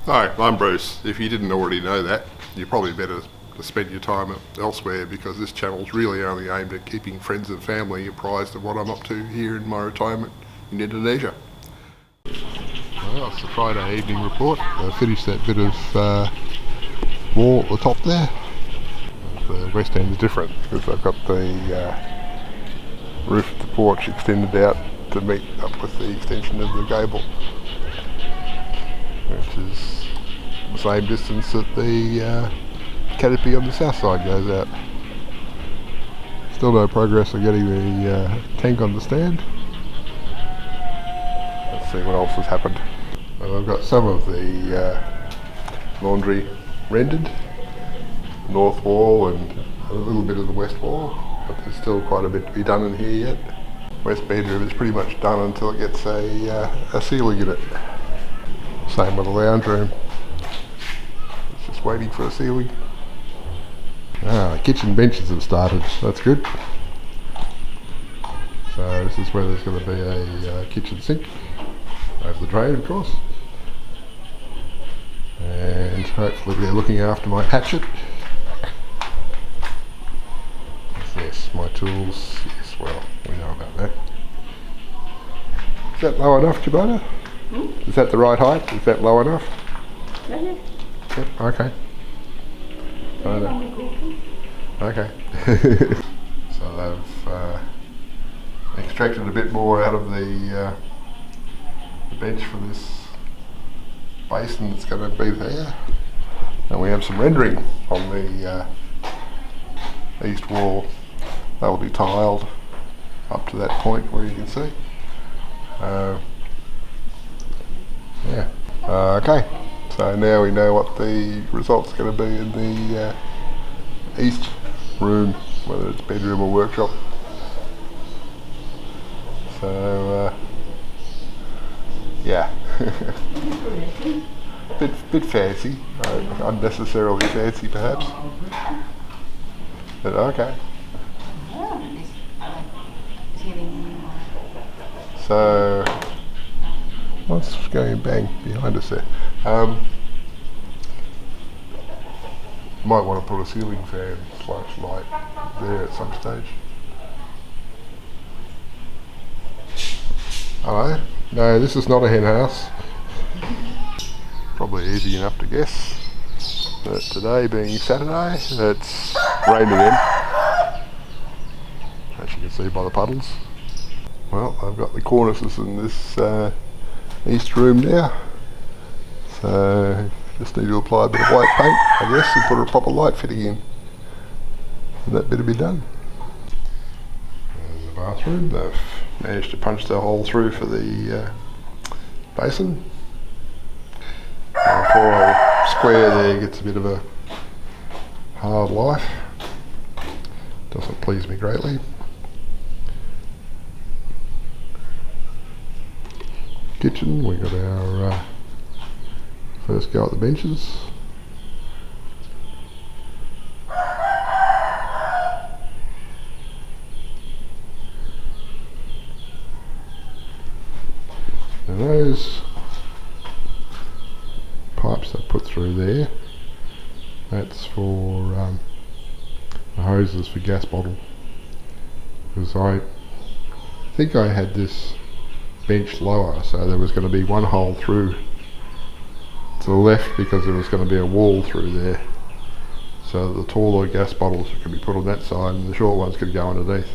Hi, I'm Bruce. If you didn't already know that, you're probably better to spend your time elsewhere, because this channel's really only aimed at keeping friends and family apprised of what I'm up to here in my retirement in Indonesia. Well, it's the Friday evening report. I finished that bit of wall at the top there. The west end is different because I've got the roof of the porch extended out to meet up with the extension of the gable, which is the same distance that the canopy on the south side goes out. Still no progress on getting the tank on the stand. Let's see what else has happened. Well, I've got some of the laundry rendered, north wall and a little bit of the west wall, but there's still quite a bit to be done in here yet. West bedroom is pretty much done until it gets a ceiling in it. Same with the lounge room. It's just waiting for a ceiling. The kitchen benches have started, that's good. So this is where there's going to be a kitchen sink over the drain, of course. And hopefully they're looking after my hatchet. Yes, my tools. Yes, well, we know about that. Is that low enough, Jabata? Is that the right height? Is that low enough? Yeah. Yep, okay. Okay. So they've extracted a bit more out of the bench for this basin that's going to be there. And we have some rendering on the east wall. They'll be tiled up to that point where you can see. Okay, so now we know what the result's going to be in the east room, whether it's bedroom or workshop. So yeah, bit fancy, unnecessarily fancy perhaps, but okay. So what's going bang behind us there? Might want to put a ceiling fan / light there at some stage. Hello? No, this is not a hen house. Probably easy enough to guess. But today being Saturday, it's rained again, as you can see by the puddles. Well, I've got the cornices in this east room now, so just need to apply a bit of white paint, I guess, and put a proper light fitting in, and that bit will be done. And the bathroom, they've managed to punch the hole through for the basin. The poor old square there gets a bit of a hard life, doesn't please me greatly. Kitchen, we got our first go at the benches. And those pipes I put through there, that's for the hoses for gas bottle, because I think I had this bench lower, so there was going to be one hole through to the left because there was going to be a wall through there, so the taller gas bottles could be put on that side and the short ones could go underneath.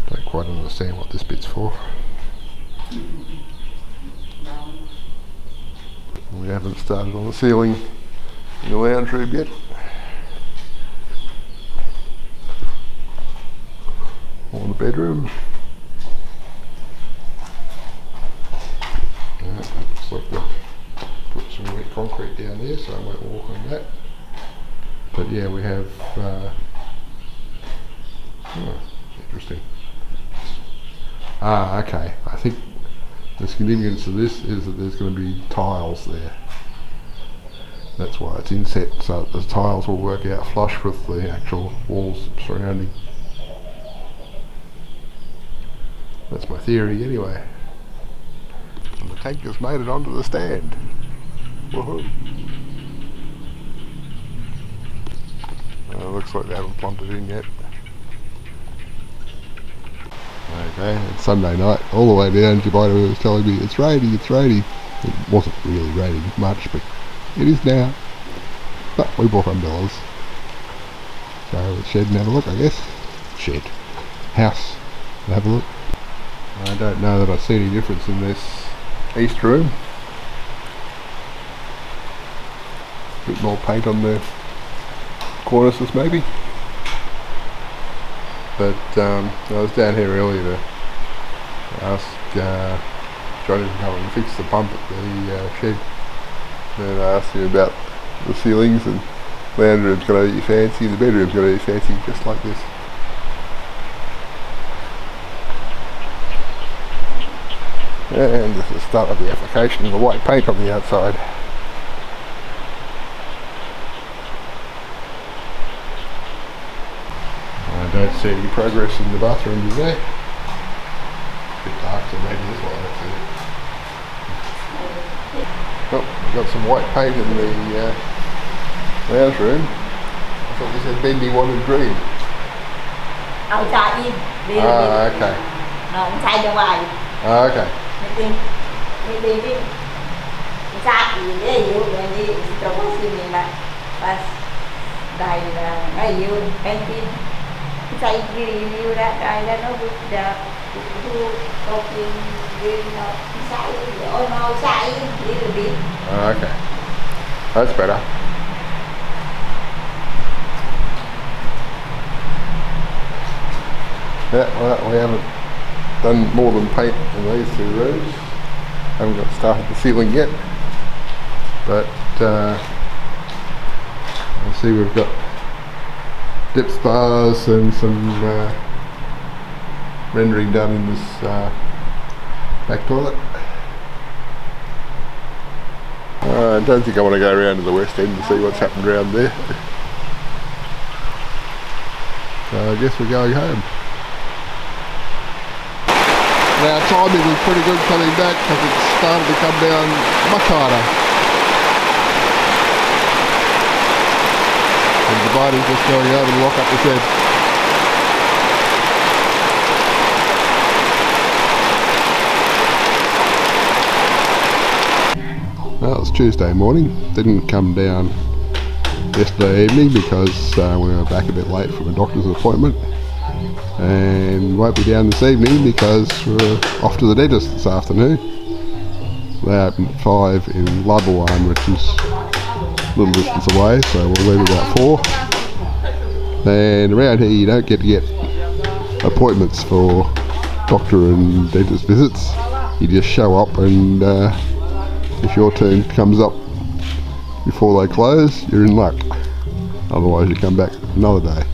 Don't quite understand what this bit's for. We haven't started on the ceiling in the lounge room yet. On the bedroom. Looks like we've put some wet concrete down there, so I won't walk on that. But yeah, we have interesting. Okay. I think the significance of this is that there's going to be tiles there. That's why it's inset, so that the tiles will work out flush with the actual walls surrounding. That's my theory anyway. And the tank has made it onto the stand. Woohoo! Looks like they haven't plumbed it in yet. Okay, it's Sunday night. All the way down, Jabita was telling me it's raining, it's raining. It wasn't really raining much, but it is now. But we bought umbrellas. So let's shed and have a look, I guess. Shed. House. And have a look. I don't know that I see any difference in this east room. A bit more paint on the cornices maybe. But I was down here earlier to ask Johnny to come and fix the pump at the shed. And I asked him about the ceilings, and the lounge room's got to be fancy, the bedroom's got to be fancy, just like this. And this is the start of the application of the white paint on the outside. I don't see any progress in the bathroom today. A bit dark, so maybe this one, that's it. Oh, we've got some white paint in the lounge room. I thought you said Bendy wanted green. Outside in. Okay. No, inside the white. Okay. Maybe inside in there you when you don't see me like but you painting inside green you that I know with the talking green inside or no outside a little bit. Okay. That's better. Yeah, well, we haven't done more than paint in these two rooms. Haven't got started the ceiling yet, but I see we've got dip spas and some rendering done in this back toilet. I don't think I want to go around to the west end and see what's happened around there. So I guess we're going home. Now timing was pretty good coming back because it started to come down much harder. And the body's just going over to lock up the shed. Well, it's Tuesday morning. Didn't come down yesterday evening because we were back a bit late from a doctor's appointment. And won't be down this evening because we're off to the dentist this afternoon. They open at 5 in Ludlowan, which is a little distance away, so we'll leave about 4. And around here you don't get to get appointments for doctor and dentist visits. You just show up, and if your turn comes up before they close, you're in luck. Otherwise you come back another day.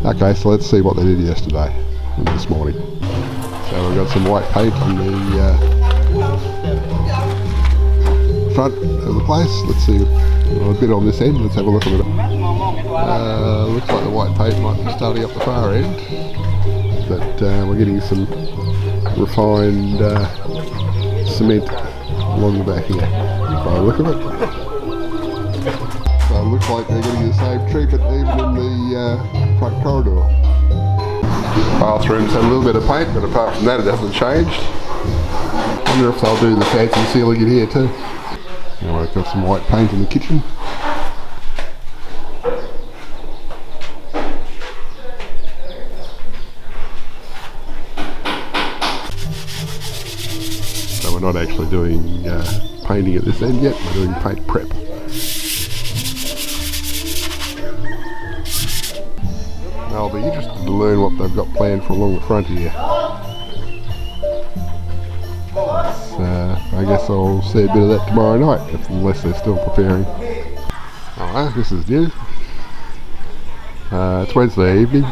Okay, so let's see what they did yesterday and this morning. So we've got some white paint on the front of the place. Let's see, a bit on this end. Let's have a look at it. Looks like the white paint might be starting up the far end, but we're getting some refined cement along the back here by the look of it. So it looks like they're getting the same treatment even in the front corridor. Bathroom's had a little bit of paint, but apart from that it hasn't changed. Wonder if they'll do the fancy ceiling in here too. Now I've got some white paint in the kitchen. So we're not actually doing painting at this end yet, we're doing paint prep. I'll be interested to learn what they've got planned for along the front here. So I guess I'll see a bit of that tomorrow night, unless they're still preparing. Alright, this is new. It's Wednesday evening.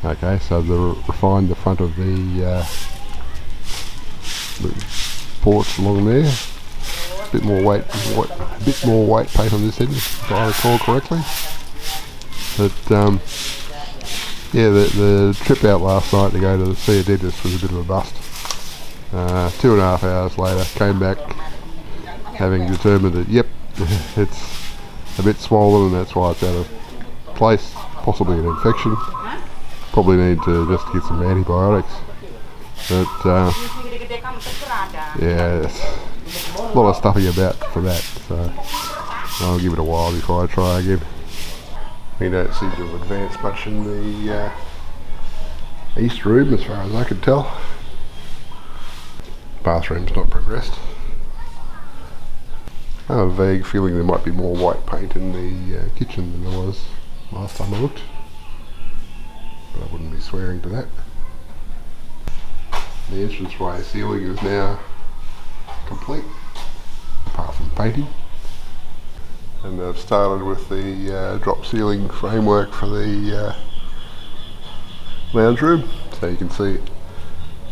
Okay, so they've refined the front of the porch along there. A bit more white paint on this end, if I recall correctly. But Yeah, the trip out last night to go to see a dentist was a bit of a bust. 2.5 hours later, came back having determined that, yep, it's a bit swollen and that's why it's out of place, possibly an infection. Probably need to just get some antibiotics. But yeah, there's a lot of stuffing about for that, so I'll give it a while before I try again. We don't seem to have advanced much in the east room as far as I could tell. Bathroom's not progressed. I have a vague feeling there might be more white paint in the kitchen than there was last time I looked, but I wouldn't be swearing to that. The entranceway ceiling is now complete, apart from painting. And they've started with the drop ceiling framework for the lounge room. So you can see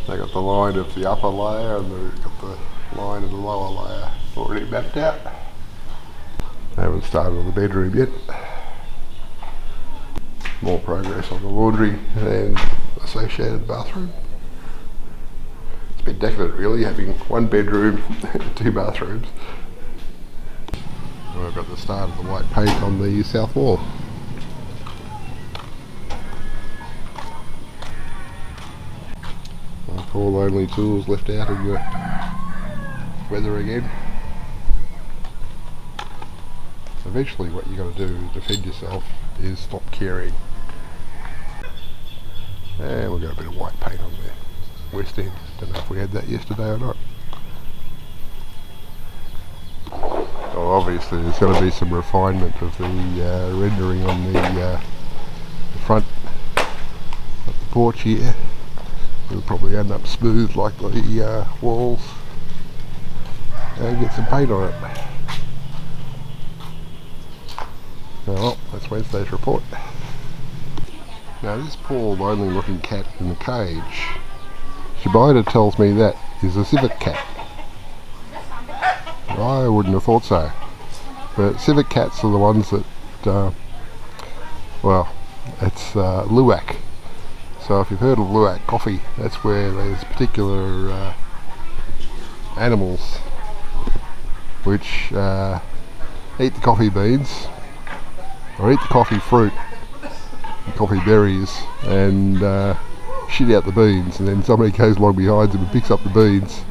they've got the line of the upper layer and they've got the line of the lower layer already mapped out. They haven't started on the bedroom yet. More progress on the laundry and associated bathroom. It's a bit decadent really, having one bedroom and 2 bathrooms. We've got the start of the white paint on the south wall. My poor lonely tools left out in the weather again. Eventually what you got to do to defend yourself is stop caring. And we've got a bit of white paint on the west end. Don't know if we had that yesterday or not. Oh, obviously there's going to be some refinement of the rendering on the front of the porch here. It'll probably end up smooth like the walls and get some paint on it. Well, that's Wednesday's report. Now this poor lonely looking cat in the cage, Shibida tells me that is a civet cat. I wouldn't have thought so, but civet cats are the ones that, well, it's Luwak. So if you've heard of Luwak coffee, that's where there's particular animals which eat the coffee beans, or eat the coffee fruit, the coffee berries, and shit out the beans, and then somebody goes along behind them and picks up the beans,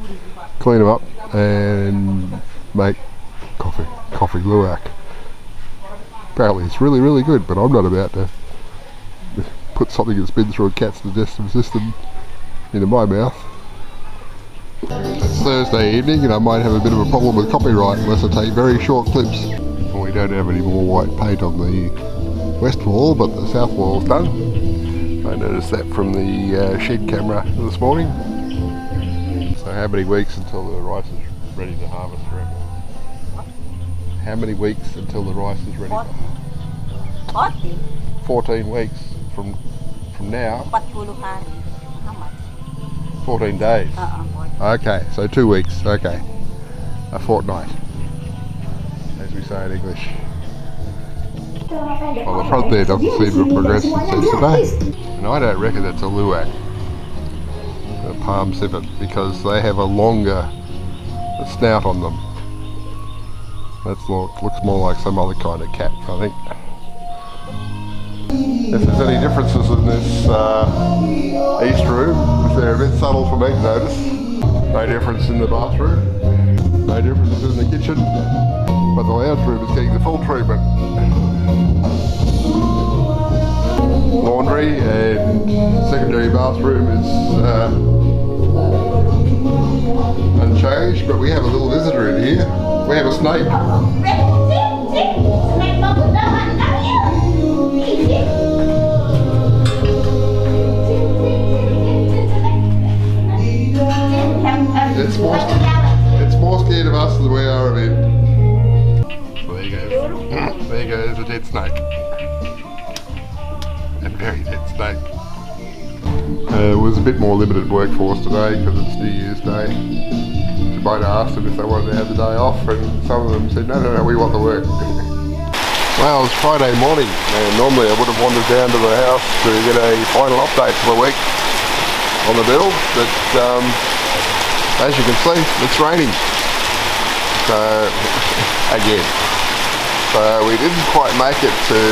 clean them up, and make coffee Luwak. Apparently it's really, really good, but I'm not about to put something that's been through a cat's digestive system into my mouth. It's Thursday evening and I might have a bit of a problem with copyright unless I take very short clips. Well, we don't have any more white paint on the west wall, but the south wall's done. I noticed that from the shed camera this morning. So how many weeks until the rice is ready to harvest, you reckon? How many weeks until the rice is ready? 14. 14 weeks from now. 40 hari. How much? 14 days. Okay, so 2 weeks. Okay, a fortnight, as we say in English. Well, the front there doesn't seem to have progressed since yesterday, and I don't reckon that's a Luwak, a palm civet, because they have a longer snout on them. That looks more like some other kind of cat, I think. If there's any differences in this east room, they're a bit subtle for me to notice. No difference in the bathroom, no difference in the kitchen, but the lounge room is getting the full treatment. Laundry and secondary bathroom is unchanged, but we have a little visitor in here. We have a snake. It's more scared of us than we are of it. So there you go. There goes a dead snake. A very dead snake. It was a bit more limited workforce today because it's New Year's Day. Shibida asked them if they wanted to have the day off, and some of them said, no, we want the work. Well, it's Friday morning, and normally I would have wandered down to the house to get a final update for the week on the build, but as you can see, it's raining. So, again. So we didn't quite make it to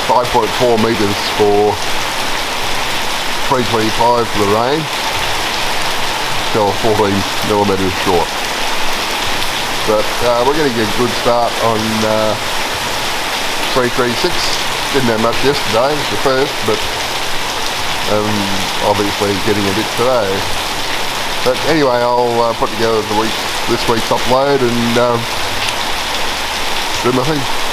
5.4 metres for 325 for the rain. Still 14 millimetres short. But we're getting a good start on 336. Didn't have much yesterday, it was the first, but obviously getting a bit today. But anyway, I'll put together this week's upload and do my thing.